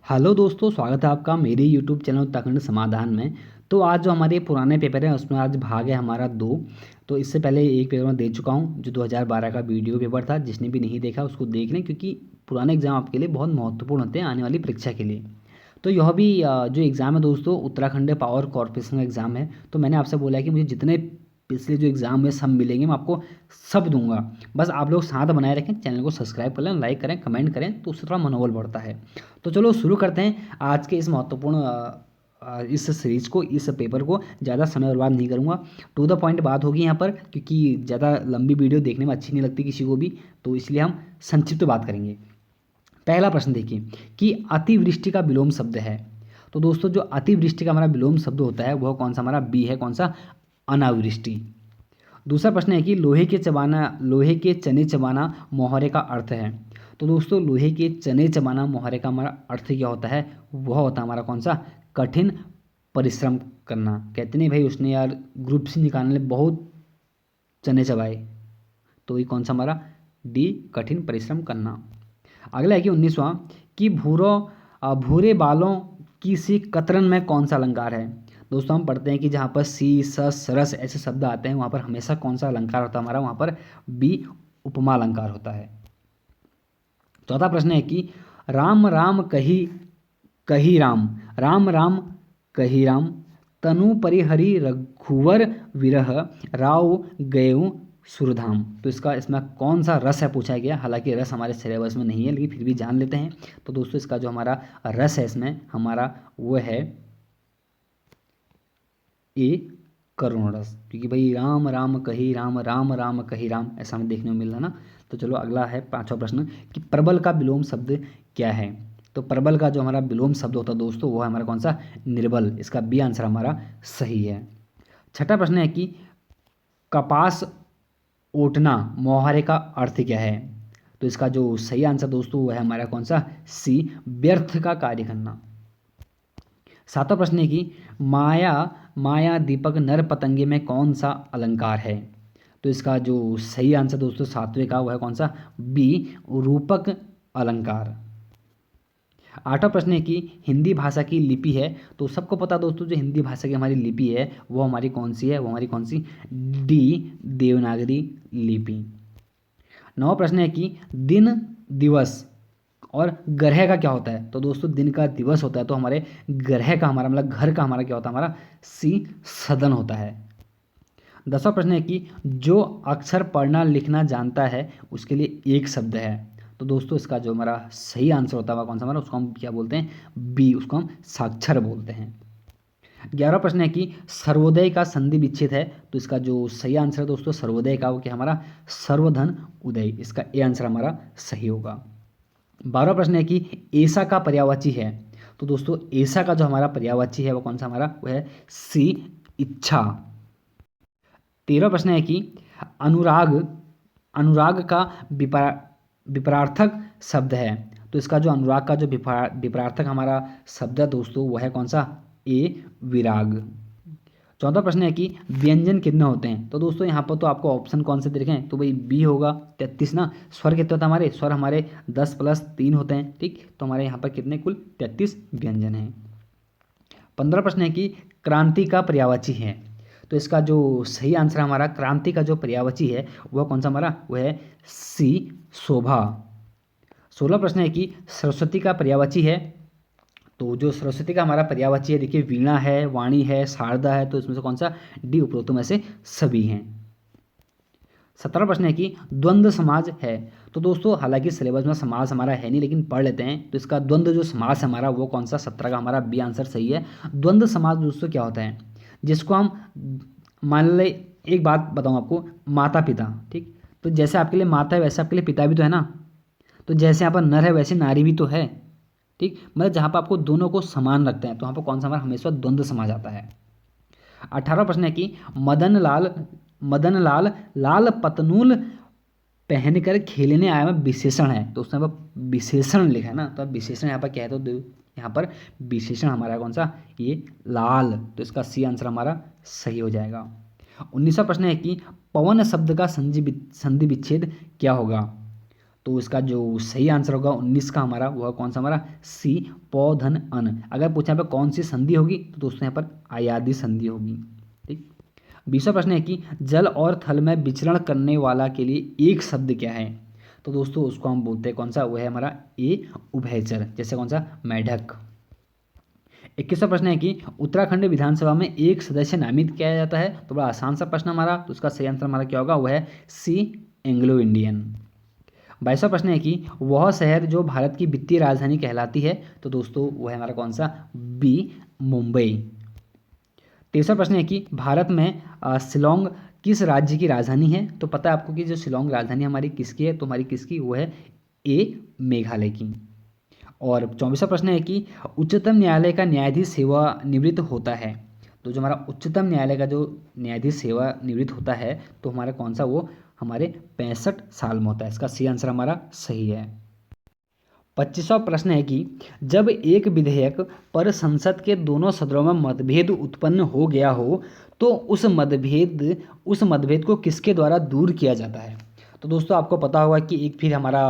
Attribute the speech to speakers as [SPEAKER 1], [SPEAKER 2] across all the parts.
[SPEAKER 1] Hello दोस्तों, स्वागत है आपका मेरे यूट्यूब चैनल उत्तराखंड समाधान में। तो आज जो हमारे पुराने पेपर हैं उसमें आज भाग है हमारा 2। तो इससे पहले एक पेपर मैं दे चुका हूं जो 2012 का वीडियो पेपर था। जिसने भी नहीं देखा उसको देख लें, क्योंकि पुराने एग्जाम आपके लिए बहुत महत्वपूर्ण होते हैं आने वाली परीक्षा के लिए। तो यह भी जो एग्ज़ाम है दोस्तों, उत्तराखंड पावर कॉर्पोरेशन का एग्ज़ाम है। तो मैंने आपसे बोला है कि मुझे जितने पिछले जो एग्ज़ाम है सब मिलेंगे, मैं आपको सब दूंगा। बस आप लोग साथ बनाए रखें, चैनल को सब्सक्राइब कर लें, लाइक करें, कमेंट करें, तो उससे थोड़ा मनोबल बढ़ता है। तो चलो शुरू करते हैं आज के इस महत्वपूर्ण इस सीरीज को, इस पेपर को। ज़्यादा समय बर्बाद नहीं करूँगा, टू द पॉइंट बात होगी यहाँ पर, क्योंकि ज़्यादा लंबी वीडियो देखने में अच्छी नहीं लगती किसी को भी। तो इसलिए हम संक्षिप्त बात करेंगे। पहला प्रश्न देखिए कि अतिवृष्टि का विलोम शब्द है। तो दोस्तों, जो अतिवृष्टि का हमारा विलोम शब्द होता है वह कौन सा हमारा बी है, कौन सा, अनावृष्टि। दूसरा प्रश्न है कि लोहे के चने चबाना मोहरे का अर्थ है। तो दोस्तों, लोहे के चने चबाना मोहरे का हमारा अर्थ क्या होता है, वह होता है हमारा कौन सा, कठिन परिश्रम करना। कहते नहीं भाई उसने यार ग्रुप से निकालने बहुत चने चबाए, तो ये कौन सा हमारा डी, कठिन परिश्रम करना। अगला है कि 19वां कि भूरे बालों की सी कतरन में कौन सा अलंकार है। दोस्तों, हम पढ़ते हैं कि जहाँ पर सी सस रस ऐसे शब्द आते हैं वहाँ पर हमेशा कौन सा अलंकार होता है हमारा, वहाँ पर बी, उपमा अलंकार होता है। चौथा प्रश्न है कि राम राम कही कही राम, राम राम कही राम, तनु परिहरि रघुवर विरह, राव गयऊ सुरधाम। तो इसमें कौन सा रस है पूछा गया। हालांकि रस हमारे सिलेबस में नहीं है, लेकिन फिर भी जान लेते हैं। तो दोस्तों, इसका जो हमारा रस है इसमें हमारा वो है ए, करुण रस। क्योंकि भाई राम राम कही राम, राम राम कही राम, ऐसा हमें देखने को मिल रहा है ना। तो चलो अगला है 5वां प्रश्न कि प्रबल का विलोम शब्द क्या है। तो प्रबल का जो हमारा विलोम शब्द होता है दोस्तों, वो है हमारा कौन सा, निर्बल। इसका बी आंसर हमारा सही है। छठा प्रश्न है कि कपास ओटना मोहारे का अर्थ क्या है। तो इसका जो सही आंसर दोस्तों वो है हमारा कौन सा, सी, व्यर्थ का कार्य करना। सातवां प्रश्न है कि माया माया दीपक नर पतंगे में कौन सा अलंकार है। तो इसका जो सही आंसर दोस्तों सातवें का वो है कौन सा, बी, रूपक अलंकार। आठवां प्रश्न है कि हिंदी भाषा की लिपि है। तो सबको पता दोस्तों, जो हिंदी भाषा की हमारी लिपि है वो हमारी कौन सी है, वो हमारी कौन सी, डी, देवनागरी लिपि। नौवां प्रश्न है कि दिन, दिवस और ग्रह का क्या होता है। तो दोस्तों, दिन का दिवस होता है, तो हमारे ग्रह का हमारा मतलब घर का हमारा क्या होता है, हमारा सी, सदन होता है। 10वां प्रश्न है कि जो अक्षर पढ़ना लिखना जानता है उसके लिए एक शब्द है। तो दोस्तों, इसका जो हमारा सही आंसर होता है कौन सा हमारा, उसको हम क्या बोलते हैं, बी, उसको हम साक्षर बोलते हैं। 11वां प्रश्न है कि सर्वोदय का संधि विच्छेद है। तो इसका जो सही आंसर है दोस्तों सर्वोदय का, वो क्या हमारा, सर्वधन उदय। इसका ए आंसर हमारा सही होगा। 12वां प्रश्न है कि ऐसा का पर्यायवाची है। तो दोस्तों, ऐसा का जो हमारा पर्यायवाची है वो कौन सा हमारा, वो है सी, इच्छा। 13वां प्रश्न है कि अनुराग अनुराग का विपरार्थक शब्द है। तो इसका जो अनुराग का जो विपरार्थक हमारा शब्द है दोस्तों वो है कौन सा, ए, विराग। 14वां प्रश्न है कि व्यंजन कितने होते हैं। तो दोस्तों, यहाँ पर तो आपको ऑप्शन कौन से दे रखे हैं, तो भाई बी होगा 33 ना। स्वर कितने होते हैं हमारे, स्वर हमारे 10 + 3 होते हैं, ठीक। तो हमारे यहाँ पर कितने, कुल 33 व्यंजन हैं। 15वां प्रश्न है कि क्रांति का पर्यायवाची है। तो इसका जो सही आंसर हमारा क्रांति का जो पर्यायवाची है वह कौन सा हमारा, वह है सी, शोभा। 16वां प्रश्न है कि सरस्वती का पर्यायवाची है। तो जो सरस्वती का हमारा पर्यायवाची है, देखिए वीणा है, वाणी है, शारदा है, तो इसमें से कौन सा, डी, उपरोक्तों में से सभी हैं। 17वां प्रश्न है कि द्वंद्व समाज है। तो दोस्तों, हालांकि सिलेबस में समास हमारा है नहीं, लेकिन पढ़ लेते हैं। तो इसका द्वंद्व जो समास है हमारा वो कौन सा, 17 का हमारा बी आंसर सही है। द्वंद्व समाज दोस्तों क्या होता है, जिसको हम मान ले, एक बात बताऊं आपको, माता पिता, ठीक। तो जैसे आपके लिए माता है वैसे आपके लिए पिता भी तो है ना। तो जैसे यहाँ पर नर है वैसे नारी भी तो है, ठीक। मतलब जहाँ पर आपको दोनों को समान रखते हैं तो वहाँ पर कौन सा हमारा हमेशा द्वंद्व समाज आता है। 18वां प्रश्न है कि मदन लाल लाल पतनूल पहनकर खेलने आया में विशेषण है। तो उसने विशेषण लिखा है ना, तो अब विशेषण यहाँ पर क्या है, तो यहाँ पर विशेषण हमारा कौन सा, ये लाल। तो इसका सी आंसर हमारा सही हो जाएगा। 19वां प्रश्न है कि पवन शब्द का संधि विच्छेद क्या होगा। तो इसका जो सही आंसर होगा 19 का हमारा, वह कौन सा हमारा, सी, पौधन अन। अगर पूछा यहाँ पर कौन सी संधि होगी तो दोस्तों यहाँ पर आयादी संधि होगी। ठीक। 20वां प्रश्न है कि जल और थल में विचरण करने वाला के लिए एक शब्द क्या है? तो दोस्तों उसको हम बोलते हैं कौन सा, वह है हमारा ए, उभयचर। जैसे कौन सा, मेढक। 21वां प्रश्न है कि उत्तराखंड विधानसभा में एक सदस्य नामित किया जाता है। तो बड़ा आसान सा प्रश्न हमारा, तो उसका सही आंसर हमारा क्या होगा, वह है सी, एंग्लो इंडियन। 22वां प्रश्न है कि वह शहर जो भारत की वित्तीय राजधानी कहलाती है। तो दोस्तों वह है हमारा कौन सा, बी, मुंबई। 23वां प्रश्न है कि भारत में शिलोंग किस राज्य की राजधानी है? तो पता है आपको कि जो शिलोंग राजधानी हमारी किसकी है, तो हमारी किसकी, वो है ए, मेघालय की। और 24वां प्रश्न है कि उच्चतम न्यायालय का न्यायाधीश सेवानिवृत्त होता है। तो जो हमारा उच्चतम न्यायालय का जो न्यायाधीश सेवानिवृत्त होता है तो हमारा कौन सा, वो हमारे 65 साल में होता है। इसका सी आंसर हमारा सही है। 25वां प्रश्न है कि जब एक विधेयक पर संसद के दोनों सदनों में मतभेद उत्पन्न हो गया हो तो उस मतभेद को किसके द्वारा दूर किया जाता है? तो दोस्तों आपको पता होगा कि एक फिर हमारा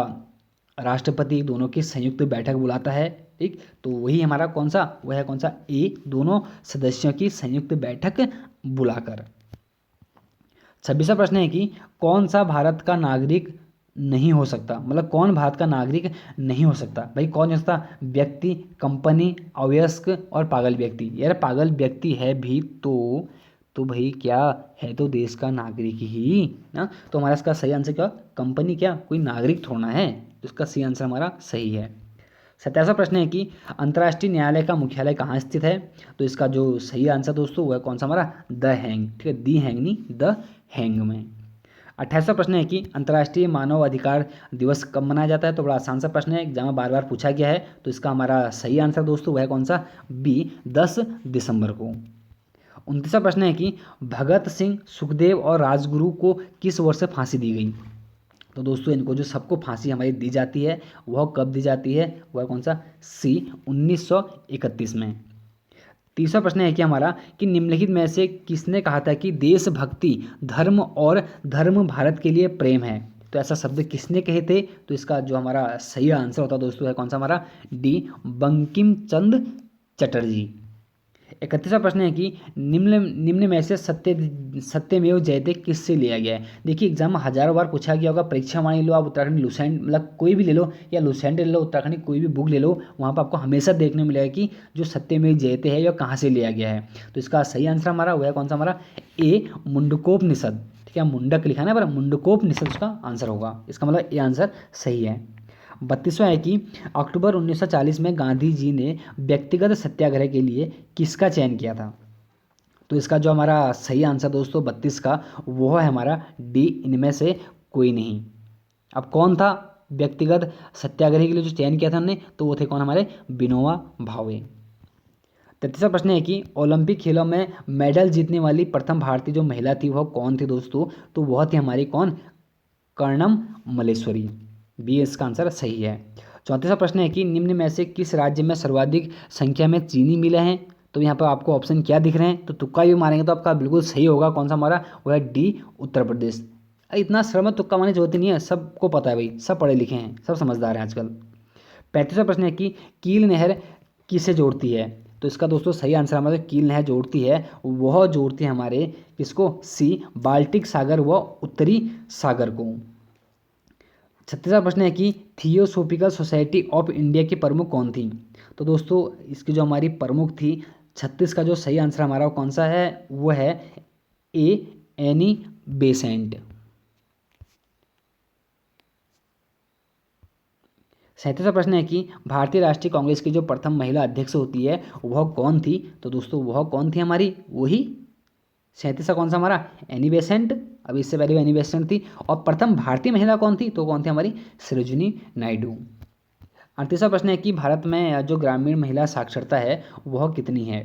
[SPEAKER 1] राष्ट्रपति दोनों की संयुक्त बैठक बुलाता है। ठीक, तो वही हमारा कौन सा, वह है कौन सा, ए, दोनों सदस्यों की संयुक्त बैठक बुलाकर। 26वां प्रश्न है कि कौन सा भारत का नागरिक नहीं हो सकता, मतलब कौन भारत का नागरिक नहीं हो सकता? भाई कौन हो सकता, व्यक्ति, कंपनी, अवयस्क और पागल व्यक्ति। यार पागल व्यक्ति है भी तो भाई क्या है, तो देश का नागरिक ही ना। तो हमारा इसका सही आंसर क्या, कंपनी क्या कोई नागरिक थोड़ा है। तो इसका सही आंसर हमारा सही है। 27वां प्रश्न है कि अंतर्राष्ट्रीय न्यायालय का मुख्यालय कहाँ स्थित है? तो इसका जो सही आंसर दोस्तों वह कौन सा हमारा, द हैंग। ठीक है, दी हैंग नहीं, द हैंग में। 28वां प्रश्न है कि अंतर्राष्ट्रीय मानव अधिकार दिवस कब मनाया जाता है? तो बड़ा आसान सा प्रश्न है, एग्जाम में बार बार पूछा गया है। तो इसका हमारा सही आंसर दोस्तों वह कौन सा, बी, 10 दिसंबर को। 29वां प्रश्न है कि भगत सिंह, सुखदेव और राजगुरु को किस वर्ष फांसी दी गई? तो दोस्तों इनको जो सबको फांसी हमारी दी जाती है वह कब दी जाती है, वह कौन सा, सी, 1931 में। 30वां प्रश्न है कि हमारा कि निम्नलिखित में से किसने कहा था कि देशभक्ति धर्म और धर्म भारत के लिए प्रेम है? तो ऐसा शब्द किसने कहे थे? तो इसका जो हमारा सही आंसर होता है दोस्तों है कौन सा हमारा, डी, बंकिम चंद्र चटर्जी। 31वां प्रश्न है कि निम्न निम्न में से सत्यमेव जयते किससे लिया गया है? देखिए एग्जाम में हजारों बार पूछा गया होगा, परीक्षा मान लो आप उत्तराखंड लुसेंट, मतलब कोई भी ले लो या लुसेंट ले लो, उत्तराखंड की कोई भी बुक ले लो, वहाँ पर आपको हमेशा देखने को मिलेगा कि जो सत्यमेव जयते है यह कहाँ से लिया गया है। तो इसका सही आंसर हमारा वह कौन सा हमारा, ए, मुंडकोपनिषद। ठीक है, मुंडक लिखा है पर मुंडकोपनिषद उसका आंसर होगा। इसका मतलब ए आंसर सही है। 32वां है कि अक्टूबर 1940 में गांधी जी ने व्यक्तिगत सत्याग्रह के लिए किसका चयन किया था? तो इसका जो हमारा सही आंसर दोस्तों 32 का वो है हमारा डी, इनमें से कोई नहीं। अब कौन था व्यक्तिगत सत्याग्रह के लिए जो चयन किया था हमने, तो वो थे कौन, हमारे विनोबा भावे। 33वां प्रश्न है कि ओलंपिक खेलों में मेडल जीतने वाली प्रथम भारतीय जो महिला थी वह कौन थी दोस्तों? तो वह थी हमारी कौन, कर्णम मल्लेश्वरी। बी इसका आंसर सही है। 34वां प्रश्न है कि निम्न में से किस राज्य में सर्वाधिक संख्या में चीनी मिलें हैं? तो यहाँ पर आपको ऑप्शन क्या दिख रहे हैं? तो तुक्का भी मारेंगे तो आपका बिल्कुल सही होगा। कौन सा हमारा, वह है डी, उत्तर प्रदेश। इतना श्रम तुक्का मारने की जरूरत ही नहीं है, सबको पता है भाई, सब पढ़े लिखे हैं, सब समझदार हैं आजकल। 35वां प्रश्न है कि कील नहर किसे जोड़ती है? तो इसका दोस्तों सही आंसर हमारे कील नहर जोड़ती है, वह जोड़ती है हमारे किसको, सी, बाल्टिक सागर व उत्तरी सागर को। 36वां प्रश्न है कि थियोसोफिकल सोसाइटी ऑफ इंडिया की प्रमुख कौन थी? तो दोस्तों इसकी जो हमारी प्रमुख थी 36 का जो सही आंसर हमारा कौन सा है, वो है ए, एनी बेसेंट। 37वां प्रश्न है कि भारतीय राष्ट्रीय कांग्रेस की जो प्रथम महिला अध्यक्ष होती है वह कौन थी? तो दोस्तों वह कौन थी हमारी, वही 37वां कौन सा हमारा, एनी बेसेंट। अब इससे पहले एनी बेसेंट थी। और प्रथम भारतीय महिला कौन थी? तो कौन थी हमारी, सरोजिनी नायडू। 38वां प्रश्न है कि भारत में जो ग्रामीण महिला साक्षरता है वह कितनी है?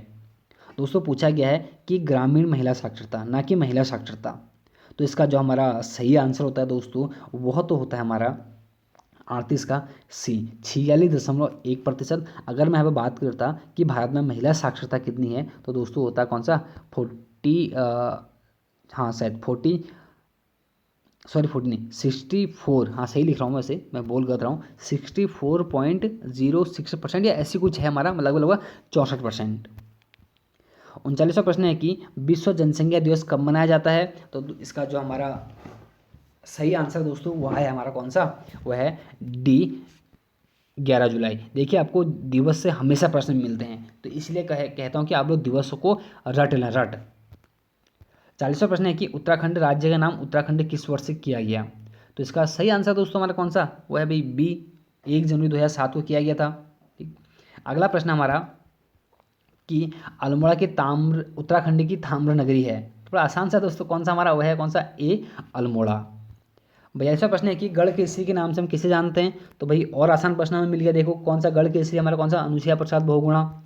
[SPEAKER 1] दोस्तों पूछा गया है कि ग्रामीण महिला साक्षरता, ना कि महिला साक्षरता। तो इसका जो हमारा सही आंसर होता है दोस्तों वह तो होता है हमारा 38 का सी, 46.1%। अगर मैं यहाँ पर बात करता कि भारत में महिला साक्षरता कितनी है तो दोस्तों होता है कौन सा, 40, हाँ शायद 40, सॉरी 40 नहीं, 64, हाँ सही लिख रहा हूँ, वैसे मैं बोल कर रहा हूँ 64.06% या ऐसी कुछ है हमारा, लगभग लगभग 64%। 39वां प्रश्न है कि विश्व जनसंख्या दिवस कब मनाया जाता है? तो इसका जो हमारा सही आंसर दोस्तों वह है हमारा कौन सा, वह है डी 11 जुलाई। देखिए आपको दिवस से हमेशा प्रश्न मिलते हैं, तो इसलिए कहता हूँ कि आप लोग दिवसों को रट लें, रट। 40वां प्रश्न है कि उत्तराखंड राज्य का नाम उत्तराखंड किस वर्ष से किया गया? तो इसका सही आंसर दोस्तों हमारा कौन सा, वह है भाई बी 1 जनवरी 2007 को किया गया था। ठीक। अगला प्रश्न हमारा कि अल्मोड़ा की ताम्र उत्तराखंड की ताम्र नगरी है, थोड़ा आसान सा दोस्तों, कौन सा हमारा, वह है कौन सा, ए अल्मोड़ा। 42वां प्रश्न है कि गढ़ केसरी के नाम से हम किसे जानते हैं? तो भाई और आसान प्रश्न हमें मिल गया, देखो कौन सा गढ़ केसरी हमारा कौन सा, अनुसुईया प्रसाद बहुगुणा।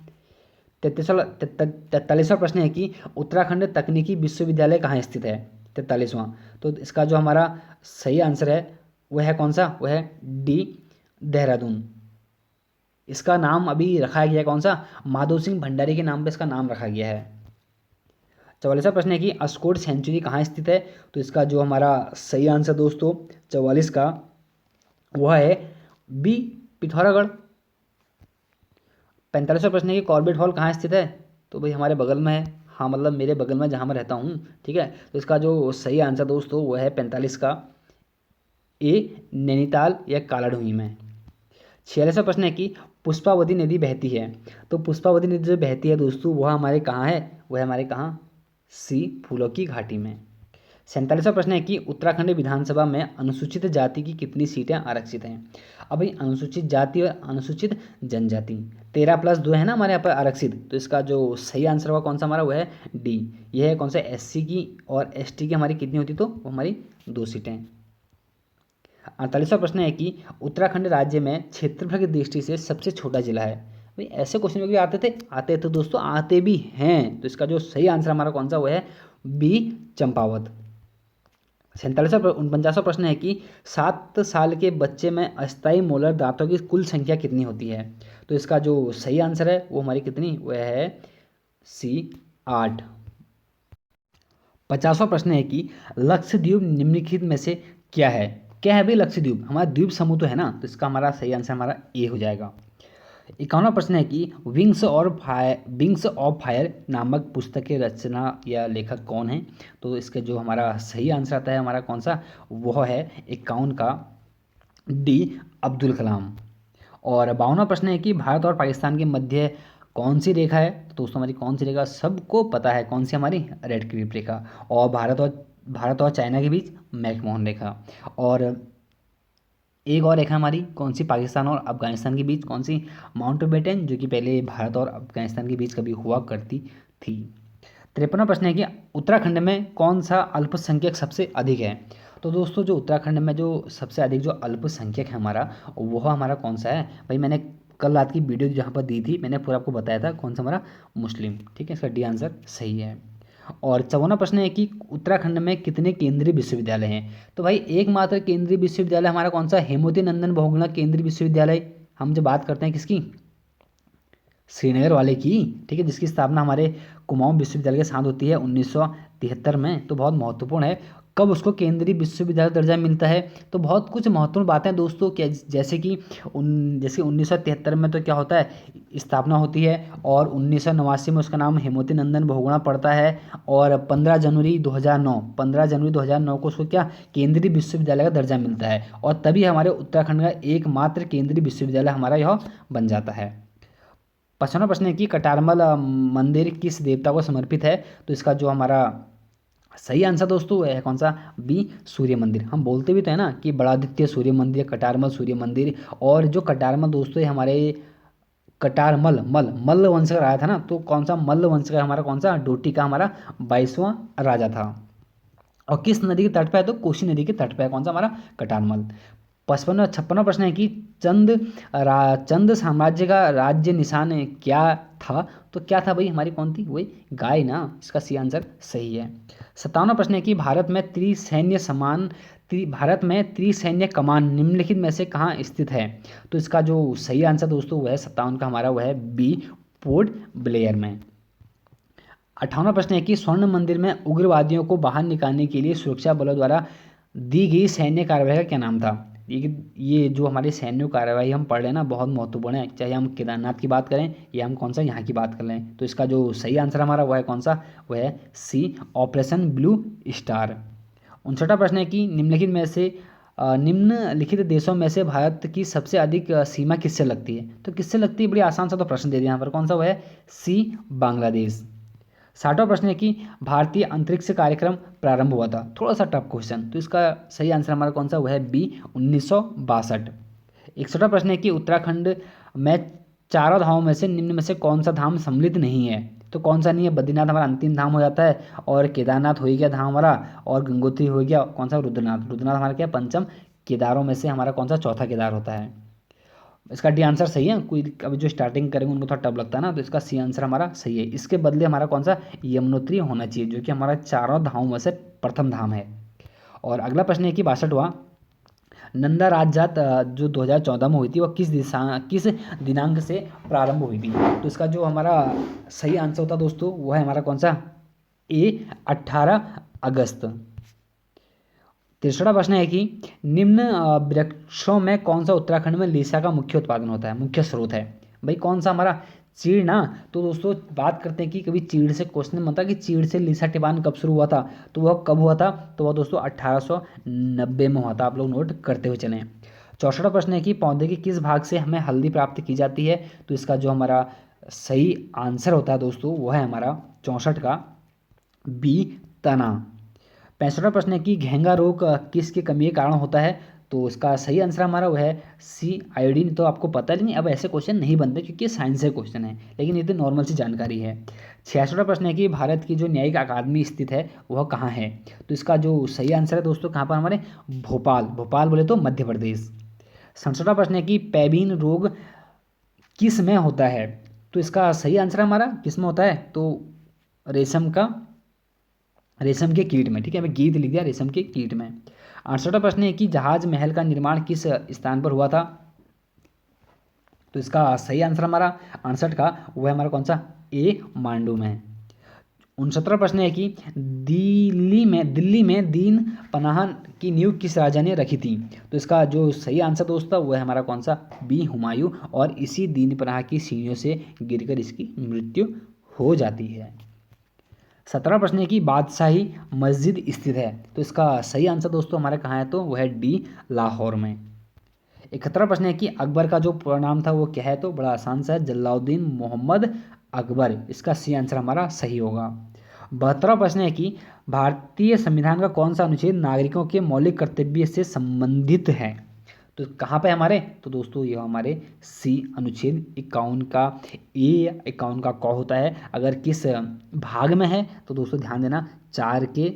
[SPEAKER 1] 43वां प्रश्न है कि उत्तराखंड तकनीकी विश्वविद्यालय कहाँ स्थित है? 43वां। तो इसका जो हमारा सही आंसर है वह है कौन सा, वह है डी देहरादून। इसका नाम अभी रखा गया है कौन सा, माधो सिंह भंडारी के नाम पे इसका नाम रखा गया है। 44वां प्रश्न है कि अस्कोट सेंचुरी कहाँ स्थित है? तो इसका जो हमारा सही आंसर दोस्तों 44 का वह है बी पिथौरागढ़। 45वां प्रश्न है कि कॉर्बेट हॉल कहाँ स्थित है? तो भाई हमारे बगल में है, हाँ मतलब मेरे बगल में जहाँ मैं रहता हूँ, ठीक है। तो इसका जो सही आंसर दोस्तों वह है 45 का ए नैनीताल या कालाढूंगी में। 46वां प्रश्न है कि पुष्पावती नदी बहती है, तो पुष्पावती नदी जो बहती है दोस्तों वह हमारे कहाँ है, वह हमारे कहाँ, सी फूलों की घाटी में। 47वां प्रश्न है कि उत्तराखंड विधानसभा में अनुसूचित जाति की कितनी सीटें आरक्षित हैं? अब भाई अनुसूचित जाति और अनुसूचित जनजाति 13+2 है ना हमारे यहाँ पर आरक्षित, तो इसका जो सही आंसर होगा कौन सा हमारा, वह है डी। यह है कौन सा, एससी की और एसटी की हमारी कितनी होती, तो वो हमारी 2 सीटें। 48वां प्रश्न है कि उत्तराखंड राज्य में क्षेत्रफल की दृष्टि से सबसे छोटा जिला है। भाई ऐसे क्वेश्चन भी आते थे दोस्तों, आते भी हैं, तो इसका जो सही आंसर हमारा कौन सा, वह है बी चंपावत। 49वां प्रश्न है कि 7 साल के बच्चे में अस्थायी मोलर दांतों की कुल संख्या कितनी होती है? तो इसका जो सही आंसर है वो हमारी कितनी, वह है सी 8। 50वां प्रश्न है कि लक्षद्वीप निम्नलिखित में से क्या है? क्या है भाई लक्षद्वीप, हमारा द्वीप समूह तो है ना, तो इसका हमारा सही आंसर हमारा ए हो जाएगा। 51वां प्रश्न है कि विंग्स ऑफ फायर नामक पुस्तक के रचना या लेखक कौन है? तो इसका जो हमारा सही आंसर आता है हमारा कौन सा, वह है 51 का डी अब्दुल कलाम। और 52वां प्रश्न है कि भारत और पाकिस्तान के मध्य कौन सी रेखा है? तो दोस्तों हमारी कौन सी रेखा सबको पता है, कौन सी हमारी, रेड क्लिफ रेखा। और भारत और चाइना के बीच मैकमोहन रेखा। और एक और रेखा हमारी कौन सी, पाकिस्तान और अफगानिस्तान के बीच कौन सी, माउंटबेटन, जो कि पहले भारत और अफगानिस्तान के बीच कभी हुआ करती थी। 53वां प्रश्न है कि उत्तराखंड में कौन सा अल्पसंख्यक सबसे अधिक है? तो दोस्तों जो उत्तराखंड में जो सबसे अधिक जो अल्पसंख्यक है हमारा, वह हमारा कौन सा है भाई, मैंने कल रात की वीडियो जहाँ पर दी थी मैंने पूरा आपको बताया था कौन सा हमारा, मुस्लिम, ठीक है। इसका डी आंसर सही है। और 54वां प्रश्न है कि उत्तराखंड में कितने केंद्रीय विश्वविद्यालय हैं? तो भाई एकमात्र केंद्रीय विश्वविद्यालय हमारा कौन सा, हेमवती नंदन बहुगुणा केंद्रीय विश्वविद्यालय। हम जब बात करते हैं किसकी, श्रीनगर वाले की, ठीक है, जिसकी स्थापना हमारे कुमाऊं विश्वविद्यालय के साथ होती है 1973 में, तो बहुत महत्वपूर्ण है। कब उसको केंद्रीय विश्वविद्यालय दर्जा मिलता है? तो बहुत कुछ महत्वपूर्ण बातें हैं दोस्तों, क्या जैसे कि जैसे 1973 में तो क्या होता है, स्थापना होती है, और 1989 में उसका नाम हेमवती नंदन बहुगुणा पड़ता है, और 15 जनवरी 2009 को उसको क्या, केंद्रीय विश्वविद्यालय का दर्जा मिलता है, और तभी हमारे उत्तराखंड का एकमात्र केंद्रीय विश्वविद्यालय हमारा यह बन जाता है। 55वां प्रश्न है कि कटारमल मंदिर किस देवता को समर्पित है? तो इसका जो हमारा सही आंसर दोस्तों है कौन सा, बी सूर्य मंदिर। हम बोलते भी तो है ना कि बड़ादित्य सूर्य मंदिर, कटारमल सूर्य मंदिर। और जो कटारमल दोस्तों ये हमारे कटारमल मल्ल वंश का राजा था ना, तो कौन सा मल्ल वंश का हमारा कौन सा, डोटी का हमारा 22वां राजा था। और किस नदी के तट पे है? तो कोसी नदी के तट पे है कौन सा हमारा, कटारमल। 56वां प्रश्न है कि चंद साम्राज्य का राज्य निशान क्या था? तो क्या था भाई, हमारी कौन थी, वही गाय ना, इसका सी आंसर सही है। 57वां प्रश्न है कि भारत में त्रिसैन्य कमान निम्नलिखित में से कहाँ स्थित है? तो इसका जो सही आंसर दोस्तों वह है 57 का हमारा, वह है बी पोर्ट ब्लेयर में। 58वां प्रश्न है कि स्वर्ण मंदिर में उग्रवादियों को बाहर निकालने के लिए सुरक्षा बलों द्वारा दी गई सैन्य कार्रवाई का क्या नाम था? ये जो हमारी सैन्य कार्रवाई हम पढ़ रहे हैं ना, बहुत महत्वपूर्ण है, चाहे हम केदारनाथ की बात करें या हम कौन सा यहाँ की बात कर लें। तो इसका जो सही आंसर हमारा वो है कौन सा? वो है सी, ऑपरेशन ब्लू स्टार। 59वां प्रश्न है कि निम्नलिखित में से निम्नलिखित देशों में से भारत की सबसे अधिक सीमा किससे लगती है? तो किससे लगती है, बड़ी आसान सा तो प्रश्न दे दिया यहाँ पर, कौन सा वो है? सी, बांग्लादेश। 60वां प्रश्न है कि भारतीय अंतरिक्ष कार्यक्रम प्रारंभ हुआ था, थोड़ा सा टफ क्वेश्चन, तो इसका सही आंसर हमारा कौन सा? वो है बी, 1962। 61वां प्रश्न है कि उत्तराखंड में चारों धामों में से निम्न में से कौन सा धाम सम्मिलित नहीं है? तो कौन सा नहीं है? बद्रीनाथ हमारा अंतिम धाम हो जाता है, और केदारनाथ हो ही गया धाम हमारा, और गंगोत्री हो गया कौन सा? रुद्रनाथ। रुद्रनाथ हमारा क्या, पंचम केदारों में से हमारा कौन सा? चौथा केदार होता है। इसका डी आंसर सही है। कोई अभी जो स्टार्टिंग करेंगे उनको थोड़ा टफ लगता है ना, तो इसका सी आंसर हमारा सही है। इसके बदले हमारा कौन सा? यमुनोत्री होना चाहिए, जो कि हमारा चारों धामों में से प्रथम धाम है। और अगला प्रश्न है कि 62वां, नंदा राजजात जो 2014 में हुई थी, वह किस दिनांक से प्रारंभ हुई थी? तो इसका जो हमारा सही आंसर होता है दोस्तों, वो है हमारा कौन सा? ए, 18 अगस्त। 63वां प्रश्न है कि निम्न वृक्षों में कौन सा उत्तराखंड में लीसा का मुख्य उत्पादन होता है, मुख्य स्रोत है? भाई कौन सा हमारा? चीड़ ना। तो दोस्तों बात करते हैं कि कभी चीड़ से क्वेश्चन बनता कि चीड़ से लीसा टिबान कब शुरू हुआ था, तो वह कब हुआ था? तो वह दोस्तों 1890 में हुआ था, आप लोग नोट करते हुए चलें। 64वां प्रश्न है कि पौधे के किस भाग से हमें हल्दी प्राप्त की जाती है? तो इसका जो हमारा सही आंसर होता है दोस्तों, वो है हमारा 64 का बी, तना। 65वां प्रश्न है कि घेंगा रोग किसकी कमी के कारण होता है? तो इसका सही आंसर हमारा वो है सी, आयोडीन। तो आपको पता है, लेकिन अब ऐसे क्वेश्चन नहीं बनते क्योंकि साइंस से क्वेश्चन है, लेकिन ये तो नॉर्मल सी जानकारी है। 66वां प्रश्न है कि भारत की जो न्यायिक अकादमी स्थित है वह कहाँ है? तो इसका जो सही आंसर है दोस्तों, कहाँ पर हमारे? भोपाल। भोपाल बोले तो मध्य प्रदेश। 67वां प्रश्न है कि पैबीन रोग किस में होता है? तो इसका सही आंसर हमारा किस में होता है? तो रेशम के कीट में। ठीक है, मैं गीत लिख दिया, रेशम के कीट में। 68वां प्रश्न है कि जहाज महल का निर्माण किस स्थान पर हुआ था? तो इसका सही आंसर हमारा 68 का वो है हमारा कौन सा? ए, मांडू में। 69वां प्रश्न है कि दिल्ली में दीन पनाह की नींव किस राजा ने रखी थी? तो इसका जो सही आंसर दोस्तों वो है हमारा कौन सा? बी, हुमायूं। और इसी दीन पनाह की सीढ़ियों से गिरकर इसकी मृत्यु हो जाती है। 17वां प्रश्न है कि बादशाही मस्जिद स्थित है? तो इसका सही आंसर दोस्तों हमारा कहाँ है? तो वह है डी, लाहौर में। 71वां प्रश्न है कि अकबर का जो पूरा नाम था वो क्या है? तो बड़ा आसान सा है, जलालुद्दीन मोहम्मद अकबर। इसका सी आंसर हमारा सही होगा। 72वां प्रश्न है कि भारतीय संविधान का कौन सा अनुच्छेद नागरिकों के मौलिक कर्तव्य से संबंधित है? तो कहाँ पे हमारे? तो दोस्तों ये हमारे सी, अनुच्छेद 51 का ए या 51 का क होता है। अगर किस भाग में है तो दोस्तों ध्यान देना, 4 के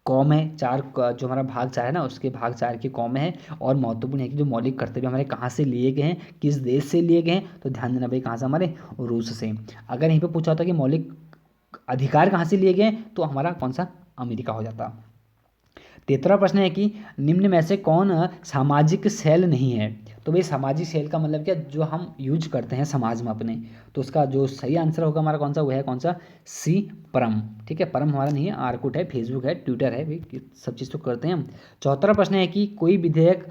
[SPEAKER 1] क में, जो हमारा भाग 4 है ना, उसके भाग 4 के क में है। और महत्वपूर्ण है कि जो मौलिक कर्तव्य हमारे कहाँ से लिए गए हैं, किस देश से लिए गए हैं, तो ध्यान देना भाई कहाँ से? हमारे रूस से। अगर यहीं पे पूछा होता कि मौलिक अधिकार कहाँ से लिए गए हैं, तो हमारा कौन सा? अमेरिका हो जाता। 73वां प्रश्न है कि निम्न में से कौन सामाजिक सेल नहीं है? तो भाई सामाजिक सेल का मतलब क्या? जो हम यूज करते हैं समाज में अपने। तो उसका जो सही आंसर होगा हमारा कौन सा? वो है कौन सा? सी, परम। ठीक है, परम हमारा नहीं है, आर्कुट है, फेसबुक है, ट्विटर है, भाई सब चीज़ तो करते हैं हम। 74वां प्रश्न है कि कोई विधेयक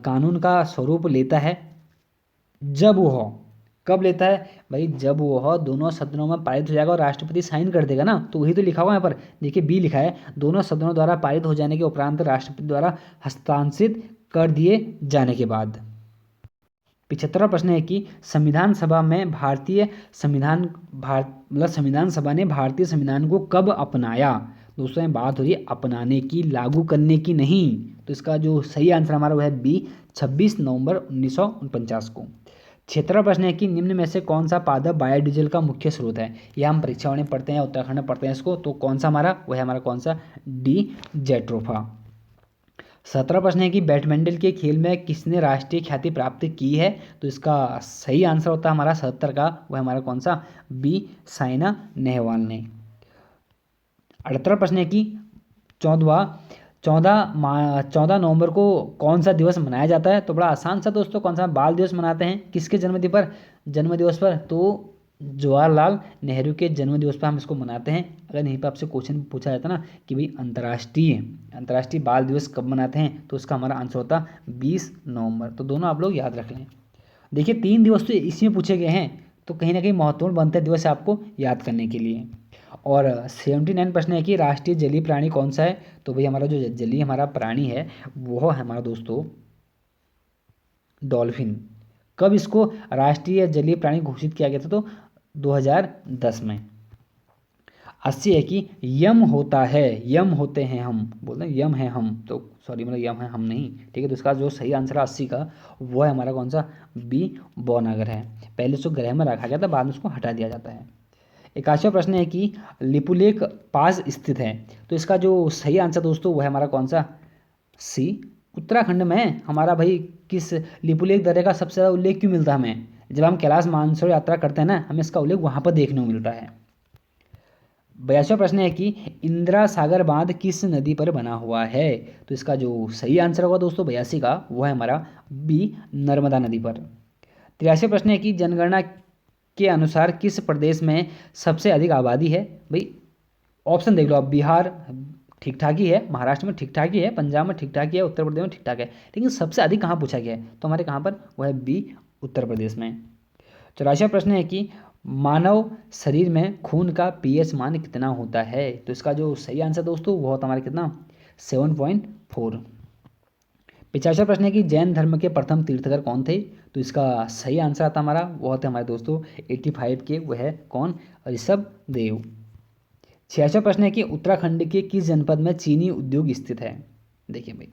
[SPEAKER 1] कानून का स्वरूप लेता है जब वो हो। कब लेता है भाई? जब वो हो दोनों सदनों में पारित हो जाएगा और राष्ट्रपति साइन कर देगा ना, तो वही तो लिखा हुआ है यहाँ पर। देखिए बी लिखा है, दोनों सदनों द्वारा पारित हो जाने के उपरांत राष्ट्रपति द्वारा हस्तांतरित कर दिए जाने के बाद। 75वां प्रश्न है कि संविधान सभा में संविधान सभा ने भारतीय संविधान को कब अपनाया? दोस्तों में बात हो रही है अपनाने की, लागू करने की नहीं। तो इसका जो सही आंसर हमारा वो है बी, 26 नवंबर 1949 को। 76वां प्रश्न है कि निम्न में से कौन सा पादप बायोडीजल का मुख्य स्रोत है? यह हम परीक्षाओं में पढ़ते हैं, उत्तराखंड में पढ़ते हैं इसको, तो कौन सा हमारा? वह है हमारा कौन सा? D, jatropha. 17वां प्रश्न है कि बैडमिंटन के खेल में किसने राष्ट्रीय ख्याति प्राप्त की है? तो इसका सही आंसर होता है हमारा 77 का, वह हमारा कौन सा? बी, साइना नेहवाल ने। 78वां प्रश्न है कि 14 नवंबर को कौन सा दिवस मनाया जाता है? तो बड़ा आसान सा दोस्तों, कौन सा? बाल दिवस मनाते हैं। किसके जन्मदिन पर? जन्म दिवस पर। तो जवाहरलाल नेहरू के जन्म दिवस पर हम इसको मनाते हैं। अगर यहीं पर आपसे क्वेश्चन पूछा जाता ना कि भाई अंतर्राष्ट्रीय बाल दिवस कब मनाते हैं, तो इसका हमारा आंसर होता 20 नवंबर। तो दोनों आप लोग याद रख लें। देखिए 3 दिवस तो इसी में पूछे गए हैं, तो कहीं ना कहीं महत्वपूर्ण बनते हैं दिवस आपको याद करने के लिए। और 79 प्रश्न है कि राष्ट्रीय जलीय प्राणी कौन सा है। तो भाई हमारा जो जलीय हमारा प्राणी है वो है हमारा दोस्तों डॉल्फिन। कब इसको राष्ट्रीय जलीय प्राणी घोषित किया गया था, तो 2010 में। 80 है कि यम होता है, यम होते हैं हम, बोलते हैं यम है हम, तो सॉरी मतलब यम है हम नहीं, ठीक है। तो इसका जो सही आंसर है 80 का वो है हमारा कौन सा, बी बौनागर है। पहले उसको ग्रह में रखा गया था, बाद में उसको हटा दिया जाता है। 81वां प्रश्न है कि लिपुलेख पास स्थित है। तो इसका जो सही आंसर दोस्तों वो है हमारा कौन सा, सी उत्तराखंड में। हमारा भाई किस लिपुलेख दर्रे का सबसे ज़्यादा उल्लेख क्यों मिलता है हमें, जब हम कैलाश मानसरोवर यात्रा करते हैं ना, हमें इसका उल्लेख वहाँ पर देखने को मिलता है। 82वां प्रश्न है कि इंदिरा सागर बांध किस नदी पर बना हुआ है। तो इसका जो सही आंसर होगा दोस्तों 82 का वो है हमारा बी नर्मदा नदी पर। 83वां प्रश्न है कि जनगणना के अनुसार किस प्रदेश में सबसे अधिक आबादी है। भाई ऑप्शन देख लो आप, बिहार ठीक ठाक ही है, महाराष्ट्र में ठीक ठाक ही है, पंजाब में ठीक ठाक ही है, उत्तर प्रदेश में ठीक ठाक है, लेकिन सबसे अधिक कहाँ पूछा गया है, तो हमारे कहाँ पर वो है बी उत्तर प्रदेश में। 84वां प्रश्न है कि मानव शरीर में खून का पीएच मान कितना होता है। तो इसका जो सही आंसर दोस्तों वो होता हमारा कितना, 7.4। 85वां प्रश्न है कि जैन धर्म के प्रथम तीर्थकर कौन थे। तो इसका सही आंसर आता हमारा वो होते हमारे दोस्तों 85 के, वो है कौन, ऋषभ देव। 86वां प्रश्न है कि उत्तराखंड के किस जनपद में चीनी उद्योग स्थित है। देखिए भाई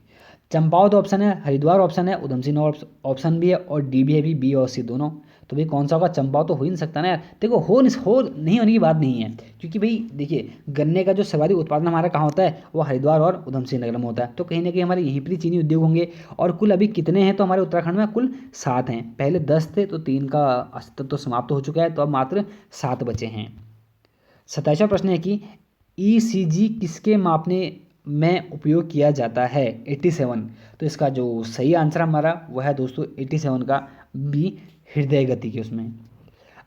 [SPEAKER 1] चंपावत ऑप्शन है, हरिद्वार ऑप्शन है, उधम सिंह ऑप्शन भी है, और डी भी है, भी बी और सी दोनों। तो भाई कौन सा होगा, चंपावत तो हो ही नहीं सकता ना यार। देखो हो नहीं होने की बात नहीं है, क्योंकि भाई देखिए गन्ने का जो सर्वाधिक उत्पादन हमारा कहाँ होता है, वो हरिद्वार और उधम सिंह नगर में होता है। तो कहीं ना कहीं हमारे यहीं पर ही चीनी उद्योग होंगे। और कुल अभी कितने हैं, तो हमारे उत्तराखंड में कुल 7 हैं। पहले 10 थे, तो 3 का अस्तित्व तो समाप्त हो चुका है, तो अब मात्र 7 बचे हैं। 27वां प्रश्न है कि ईसीजी किसके मापने में उपयोग किया जाता है। 87। तो इसका जो सही आंसर हमारा वो है दोस्तों 87 का बी हृदय गति के उसमें।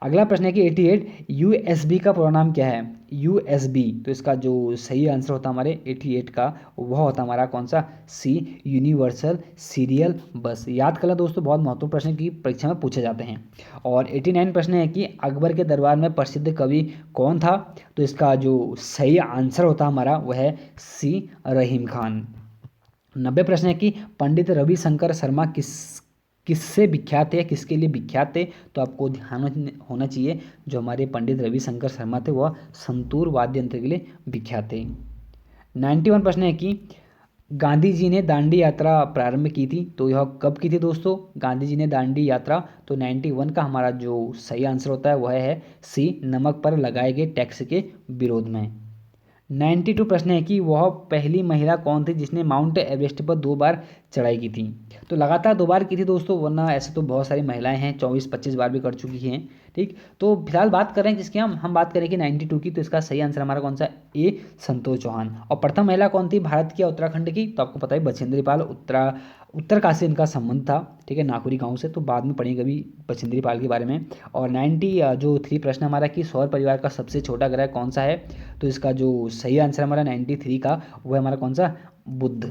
[SPEAKER 1] अगला प्रश्न है कि 88 यूएसबी का पूरा नाम क्या है। यूएसबी, तो इसका जो सही आंसर होता हमारे 88 का वह होता हमारा कौन सा, सी यूनिवर्सल सीरियल बस। याद कर लो दोस्तों, बहुत महत्वपूर्ण प्रश्न की परीक्षा में पूछे जाते हैं। और 89 प्रश्न है कि अकबर के दरबार में प्रसिद्ध कवि कौन था। तो इसका जो सही आंसर होता हमारा वह है सी रहीम खान। 90 प्रश्न है कि पंडित रविशंकर शर्मा किससे विख्यात है, किसके लिए विख्यात थे। तो आपको ध्यान होना चाहिए, जो हमारे पंडित रविशंकर शर्मा थे वह संतूर वाद्य यंत्र के लिए विख्यात थे। 91 प्रश्न है कि गांधी जी ने दांडी यात्रा प्रारंभ की थी। तो यह कब की थी दोस्तों, गांधी जी ने दांडी यात्रा। तो 91 का हमारा जो सही आंसर होता है वह है सी नमक पर लगाए गए टैक्स के विरोध में। 92 प्रश्न है कि वह पहली महिला कौन थी जिसने माउंट एवरेस्ट पर 2 बार चढ़ाई की थी। तो लगातार 2 बार की थी दोस्तों, वरना ऐसे तो बहुत सारी महिलाएं हैं, 24-25 बार भी कर चुकी हैं। ठीक, तो फिलहाल बात कर रहे हैं किसकी, हम बात करें कि 92 की। तो इसका सही आंसर हमारा कौन सा, ए संतोष चौहान। और प्रथम महिला कौन थी भारत की उत्तराखंड की, तो आपको पता है बछेंद्री पाल। उत्तरकाशी इनका संबंध था, ठीक है, नाकुरी गांव से। तो बाद में पढ़ेंगे कभी बछेंद्री पाल के बारे में। और 93 प्रश्न हमारा कि सौर परिवार का सबसे छोटा ग्रह कौन सा है। तो इसका जो सही आंसर हमारा 93 का वो है हमारा कौन सा, बुध।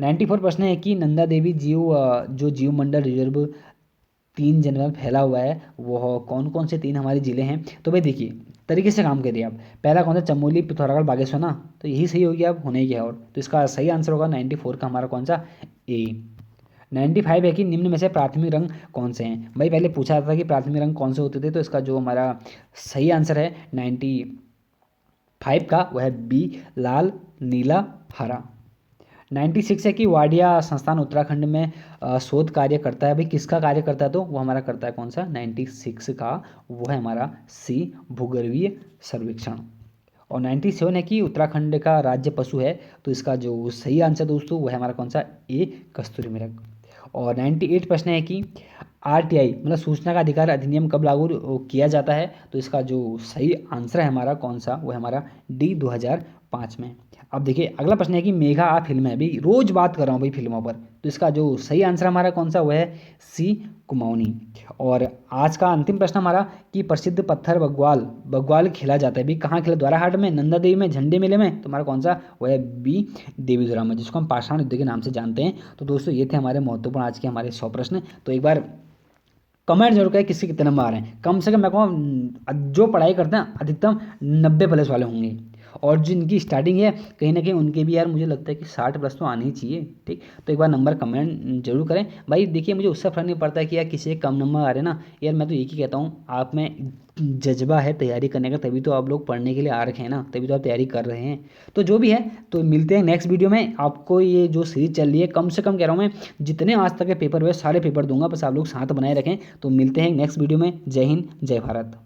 [SPEAKER 1] 94 प्रश्न है कि नंदा देवी जो जीव मंडल रिजर्व 3 जिलों में फैला हुआ है, वो कौन कौन से 3 हमारे जिले हैं। तो भाई देखिए तरीके से काम करिए आप। पहला कौन सा, चमोली, पिथौरागढ़, बागेश्वर ना, तो यही सही हो गया, अब होने क्या और। तो इसका सही आंसर होगा 94 का हमारा कौन सा, ए। 95 है कि निम्न में से प्राथमिक रंग कौन से हैं। भाई पहले पूछा था कि प्राथमिक रंग कौन से होते थे, तो इसका जो हमारा सही आंसर है 95 का वह है बी लाल, नीला, हरा। 96 है कि वाडिया संस्थान उत्तराखंड में शोध कार्य करता है। भाई किसका कार्य करता है, तो वो हमारा करता है कौन सा, 96 का वो है हमारा सी भूगर्भीय सर्वेक्षण। और 97 है कि उत्तराखंड का राज्य पशु है। तो इसका जो सही आंसर दोस्तों वो है हमारा कौन सा, ए कस्तूरी मृग। और 98 प्रश्न है कि आरटीआई मतलब सूचना का अधिकार अधिनियम कब लागू किया जाता है। तो इसका जो सही आंसर है हमारा कौन सा, वो है हमारा डी 2005 में। अब देखिए अगला प्रश्न है कि मेघा आ फिल्म है, भाई रोज बात कर रहा हूँ भाई फिल्मों पर, तो इसका जो सही आंसर हमारा कौन सा, वह है सी, कुमाऊनी। और आज का अंतिम प्रश्न हमारा कि प्रसिद्ध पत्थर बग्वाल बग्वाल खेला जाता है भी कहाँ खेला, द्वाराहाट में, नंदा देवी में, झंडे मेले में, तो हमारा कौन सा, वह है बी, देवीधुरा में, जिसको हम पाषाण युद्ध के नाम से जानते हैं। तो दोस्तों ये थे हमारे महत्वपूर्ण आज के हमारे 100 प्रश्न। तो एक बार कमेंट जरूर करें किसके कितने नंबर आ रहे हैं। कम से कम मैं कहूँ जो पढ़ाई करते हैं अधिकतम 90+ वाले होंगे, और जिनकी स्टार्टिंग है कहीं ना कहीं उनके भी यार मुझे लगता है कि 60+ तो आने ही चाहिए। ठीक, तो एक बार नंबर कमेंट जरूर करें भाई। देखिए मुझे उससे फर्क नहीं पड़ता है कि यार किसी के कम नंबर आ रहे हैं ना, यार मैं तो एक ही कहता हूँ, आप में जज्बा है तैयारी करने का, तभी तो आप लोग पढ़ने के लिए आ रखे हैं ना, तभी तो आप तैयारी कर रहे हैं। तो जो भी है, तो मिलते हैं नेक्स्ट वीडियो में। आपको ये जो सीरीज चल रही है, कम से कम कह रहा हूँ मैं, जितने आज तक के पेपर हुए सारे पेपर दूंगा, बस आप लोग साथ बनाए रखें। तो मिलते हैं नेक्स्ट वीडियो में। जय हिंद, जय भारत।